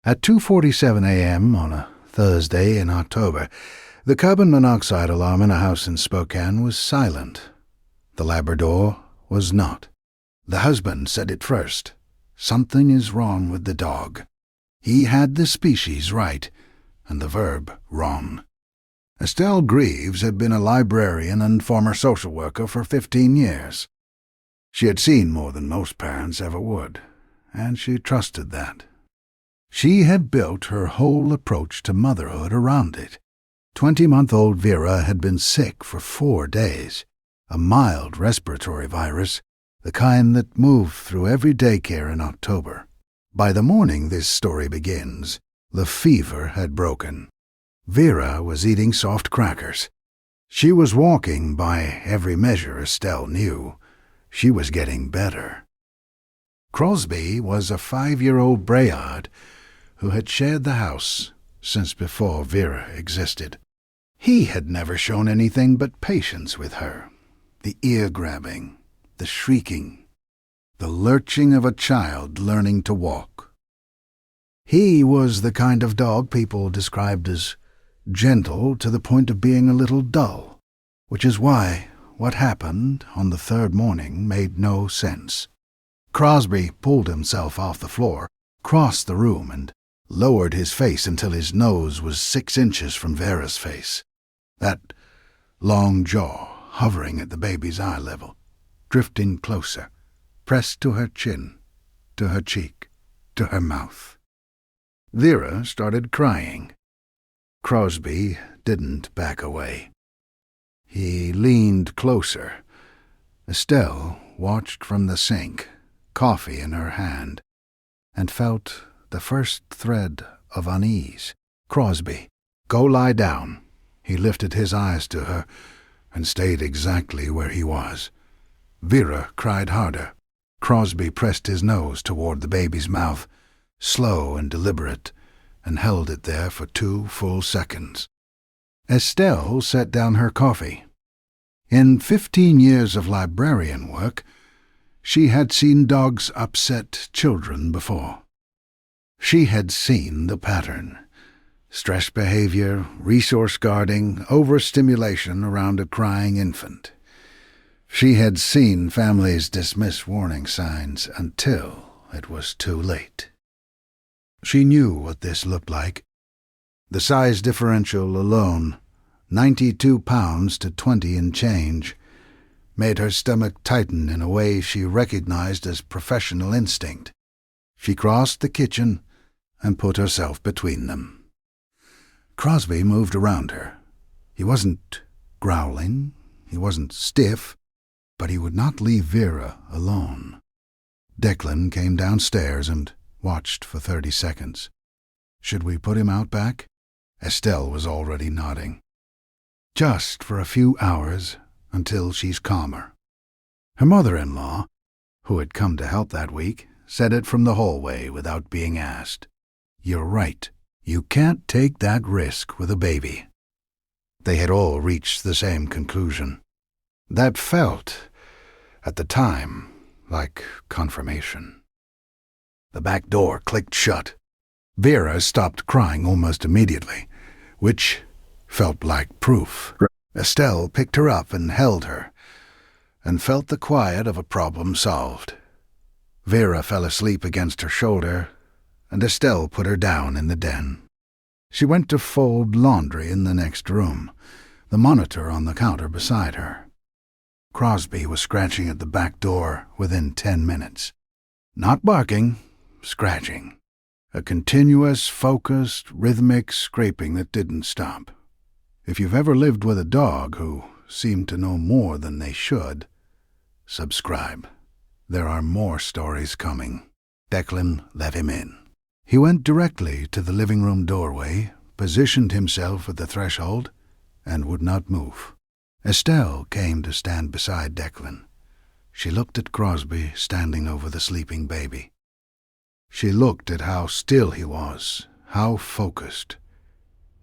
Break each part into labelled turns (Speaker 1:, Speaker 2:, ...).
Speaker 1: At 2:47 a.m. on a Thursday in October, the carbon monoxide alarm in a house in Spokane was silent. The Labrador was not. The husband said it first. Something is wrong with the dog. He had the species right, and the verb wrong. Estelle Greaves had been a librarian and former social worker for 15 years. She had seen more than most parents ever would, and she trusted that. She had built her whole approach to motherhood around it. 20-month-old Vera had been sick for 4 days, a mild respiratory virus, the kind that moved through every daycare in October. By the morning this story begins, the fever had broken. Vera was eating soft crackers. She was walking by every measure Estelle knew. She was getting better. Crosby was a 5-year-old Brayard who had shared the house since before Vera existed. He had never shown anything but patience with her. The ear-grabbing, the shrieking, the lurching of a child learning to walk. He was the kind of dog people described as gentle to the point of being a little dull, which is why what happened on the 3rd morning made no sense. Crosby pulled himself off the floor, crossed the room, and lowered his face until his nose was 6 inches from Vera's face. That long jaw hovering at the baby's eye level, drifting closer, pressed to her chin, to her cheek, to her mouth. Vera started crying. Crosby didn't back away. He leaned closer. Estelle watched from the sink, coffee in her hand, and felt the first thread of unease. "Crosby, go lie down." He lifted his eyes to her and stayed exactly where he was. Vera cried harder. Crosby pressed his nose toward the baby's mouth, slow and deliberate, and held it there for 2 full seconds. Estelle set down her coffee. In 15 years of librarian work, she had seen dogs upset children before. She had seen the pattern: stress behavior, resource guarding, overstimulation around a crying infant. She had seen families dismiss warning signs until it was too late. She knew what this looked like. The size differential alone, 92 pounds to 20 and change, made her stomach tighten in a way she recognized as professional instinct. She crossed the kitchen and put herself between them. Crosby moved around her. He wasn't growling, he wasn't stiff, but he would not leave Vera alone. Declan came downstairs and watched for 30 seconds. "Should we put him out back?" Estelle was already nodding. "Just for a few hours, until she's calmer." Her mother-in-law, who had come to help that week, said it from the hallway without being asked. "You're right. You can't take that risk with a baby." They had all reached the same conclusion. That felt, at the time, like confirmation. The back door clicked shut. Vera stopped crying almost immediately, which felt like proof. Estelle picked her up and held her, and felt the quiet of a problem solved. Vera fell asleep against her shoulder, and Estelle put her down in the den. She went to fold laundry in the next room, the monitor on the counter beside her. Crosby was scratching at the back door within 10 minutes. Not barking, scratching. A continuous, focused, rhythmic scraping that didn't stop. If you've ever lived with a dog who seemed to know more than they should, subscribe. There are more stories coming. Declan let him in. He went directly to the living room doorway, positioned himself at the threshold, and would not move. Estelle came to stand beside Declan. She looked at Crosby standing over the sleeping baby. She looked at how still he was, how focused.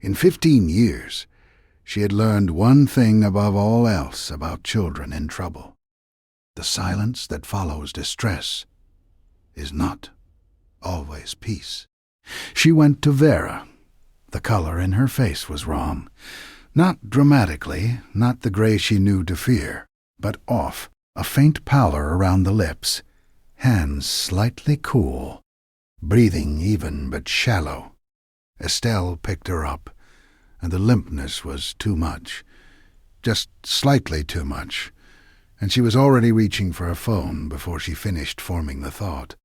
Speaker 1: In 15 years, she had learned one thing above all else about children in trouble. The silence that follows distress is not always peace. She went to Vera. The color in her face was wrong. Not dramatically, not the gray she knew to fear, but off, a faint pallor around the lips, hands slightly cool, breathing even but shallow. Estelle picked her up, and the limpness was too much, just slightly too much, and she was already reaching for her phone before she finished forming the thought.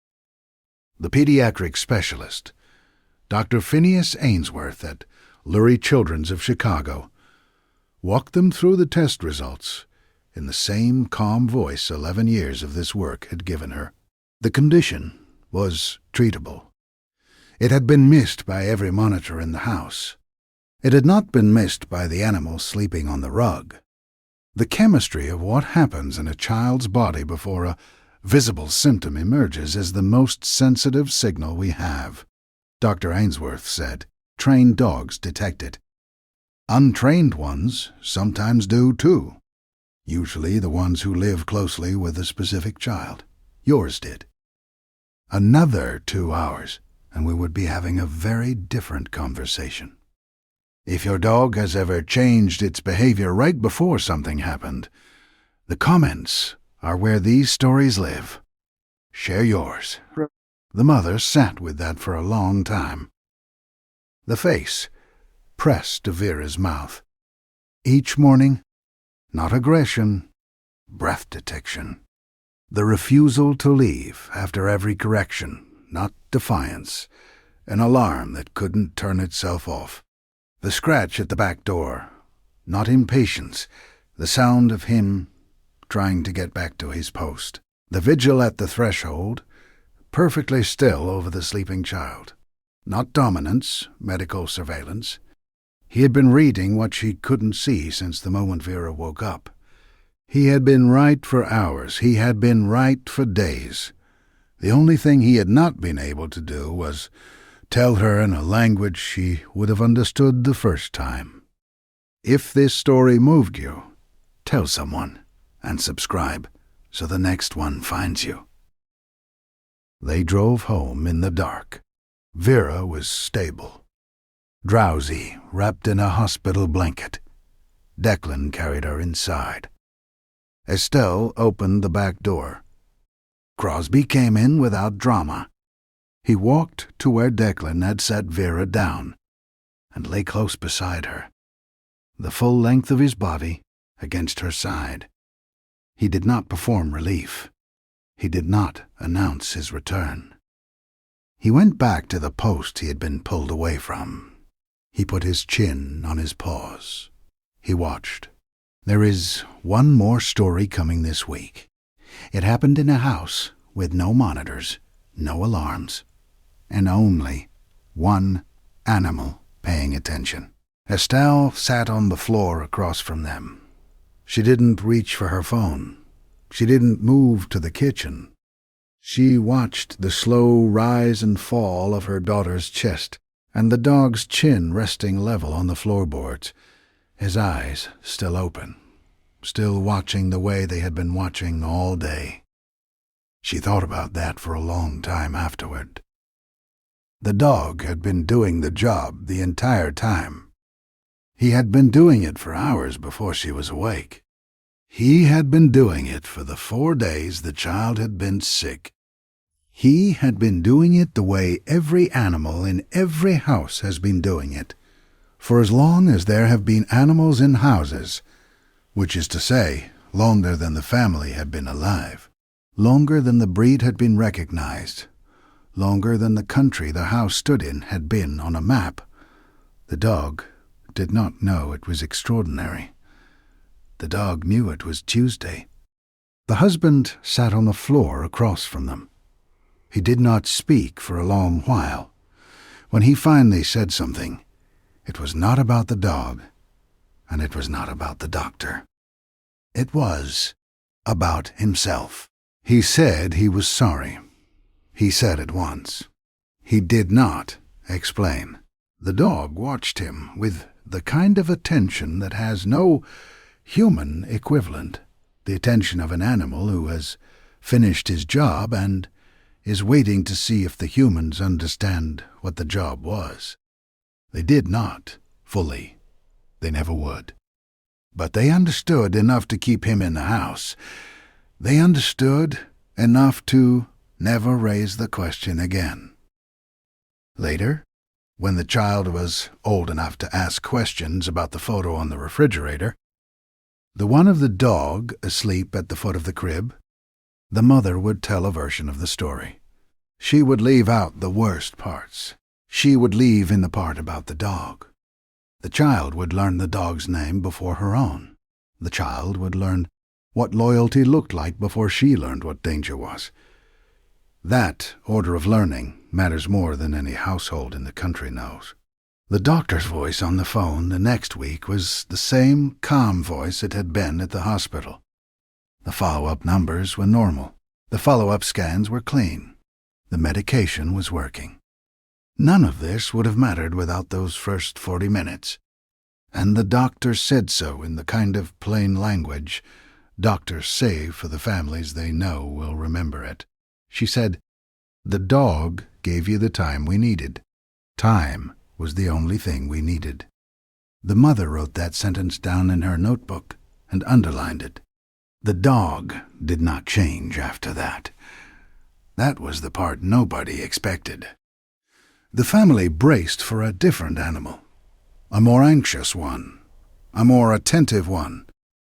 Speaker 1: The pediatric specialist, Dr. Phineas Ainsworth at Lurie Children's of Chicago, walked them through the test results in the same calm voice 11 years of this work had given her. The condition was treatable. It had been missed by every monitor in the house. It had not been missed by the animal sleeping on the rug. The chemistry of what happens in a child's body before a visible symptom emerges is the most sensitive signal we have. Dr. Ainsworth said, trained dogs detect it. Untrained ones sometimes do too. Usually the ones who live closely with a specific child. Yours did. Another 2 hours, and we would be having a very different conversation. If your dog has ever changed its behavior right before something happened, the comments are where these stories live. Share yours. The mother sat with that for a long time. The face pressed to Vera's mouth. Each morning, not aggression, breath detection. The refusal to leave after every correction, not defiance, an alarm that couldn't turn itself off. The scratch at the back door, not impatience, the sound of him trying to get back to his post. The vigil at the threshold, perfectly still over the sleeping child. Not dominance, medical surveillance. He had been reading what she couldn't see since the moment Vera woke up. He had been right for hours. He had been right for days. The only thing he had not been able to do was tell her in a language she would have understood the first time. If this story moved you, tell someone and subscribe so the next one finds you. They drove home in the dark. Vera was stable, drowsy, wrapped in a hospital blanket. Declan carried her inside. Estelle opened the back door. Crosby came in without drama. He walked to where Declan had set Vera down and lay close beside her, the full length of his body against her side. He did not perform relief. He did not announce his return. He went back to the post he had been pulled away from. He put his chin on his paws. He watched. There is one more story coming this week. It happened in a house with no monitors, no alarms, and only one animal paying attention. Estelle sat on the floor across from them. She didn't reach for her phone. She didn't move to the kitchen. She watched the slow rise and fall of her daughter's chest and the dog's chin resting level on the floorboards, his eyes still open, still watching the way they had been watching all day. She thought about that for a long time afterward. The dog had been doing the job the entire time. He had been doing it for hours before she was awake. He had been doing it for the 4 days the child had been sick. He had been doing it the way every animal in every house has been doing it, for as long as there have been animals in houses, which is to say, longer than the family had been alive, longer than the breed had been recognized, longer than the country the house stood in had been on a map. The dog did not know it was extraordinary. The dog knew it was Tuesday. The husband sat on the floor across from them. He did not speak for a long while. When he finally said something, it was not about the dog, and it was not about the doctor. It was about himself. He said he was sorry. He said it once. He did not explain. The dog watched him with the kind of attention that has no human equivalent, the attention of an animal who has finished his job and is waiting to see if the humans understand what the job was. They did not, fully. They never would. But they understood enough to keep him in the house. They understood enough to never raise the question again. Later, when the child was old enough to ask questions about the photo on the refrigerator, the one of the dog asleep at the foot of the crib, the mother would tell a version of the story. She would leave out the worst parts. She would leave in the part about the dog. The child would learn the dog's name before her own. The child would learn what loyalty looked like before she learned what danger was. That order of learning matters more than any household in the country knows. The doctor's voice on the phone the next week was the same calm voice it had been at the hospital. The follow-up numbers were normal. The follow-up scans were clean. The medication was working. None of this would have mattered without those first 40 minutes. And the doctor said so in the kind of plain language doctors say for the families they know will remember it. She said, "The dog gave you the time we needed. Time was the only thing we needed." The mother wrote that sentence down in her notebook and underlined it. The dog did not change after that. That was the part nobody expected. The family braced for a different animal, a more anxious one, a more attentive one,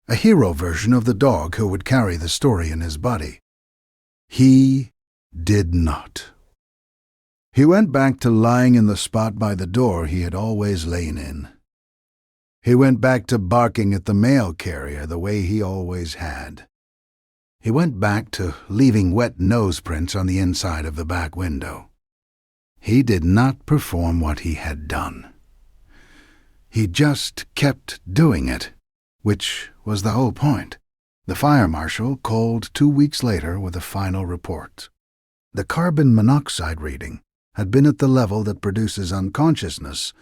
Speaker 1: a hero version of the dog who would carry the story in his body. He did not. He went back to lying in the spot by the door he had always lain in. He went back to barking at the mail carrier the way he always had. He went back to leaving wet nose prints on the inside of the back window. He did not perform what he had done. He just kept doing it, which was the whole point. The fire marshal called 2 weeks later with a final report. The carbon monoxide reading had been at the level that produces unconsciousness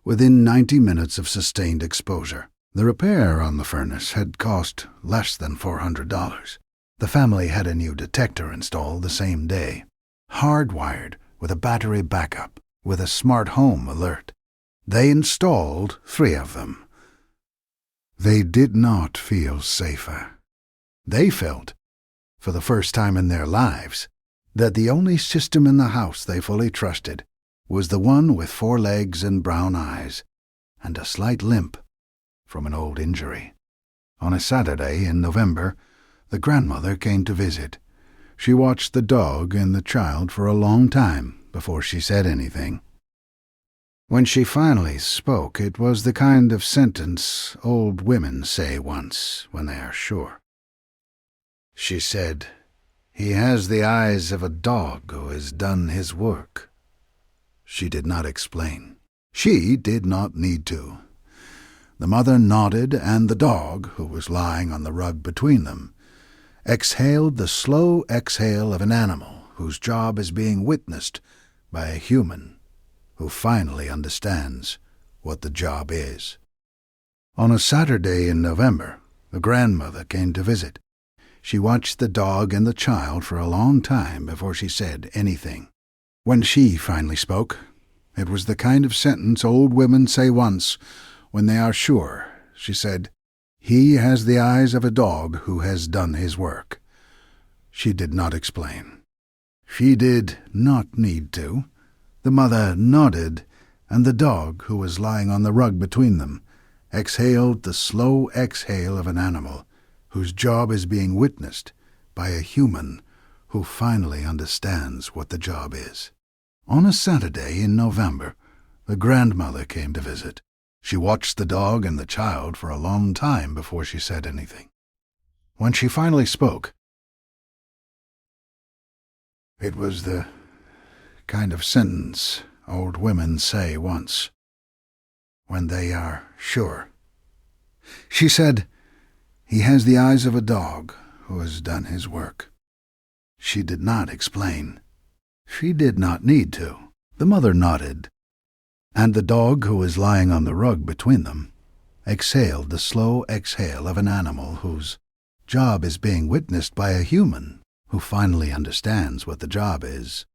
Speaker 1: within 90 minutes of sustained exposure. The repair on the furnace had cost less than $400. The family had a new detector installed the same day, hardwired with a battery backup, with a smart home alert. They installed 3 of them. They did not feel safer. They felt, for the first time in their lives, that the only system in the house they fully trusted was the one with 4 legs and brown eyes, and a slight limp from an old injury. On a Saturday in November, the grandmother came to visit. She watched the dog and the child for a long time before she said anything. When she finally spoke, it was the kind of sentence old women say once when they are sure. She said, "He has the eyes of a dog who has done his work." She did not explain. She did not need to. The mother nodded, and the dog, who was lying on the rug between them, exhaled the slow exhale of an animal whose job is being witnessed by a human who finally understands what the job is. On a Saturday in November, the grandmother came to visit. She watched the dog and the child for a long time before she said anything. When she finally spoke, it was the kind of sentence old women say once when they are sure. She said, "He has the eyes of a dog who has done his work." She did not explain. She did not need to. The mother nodded, and the dog, who was lying on the rug between them, exhaled the slow exhale of an animal whose job is being witnessed by a human who finally understands what the job is. On a Saturday in November, the grandmother came to visit. She watched the dog and the child for a long time before she said anything. When she finally spoke, it was the kind of sentence old women say once when they are sure. She said, "He has the eyes of a dog who has done his work." She did not explain. She did not need to. The mother nodded, and the dog, who was lying on the rug between them, exhaled the slow exhale of an animal whose job is being witnessed by a human who finally understands what the job is.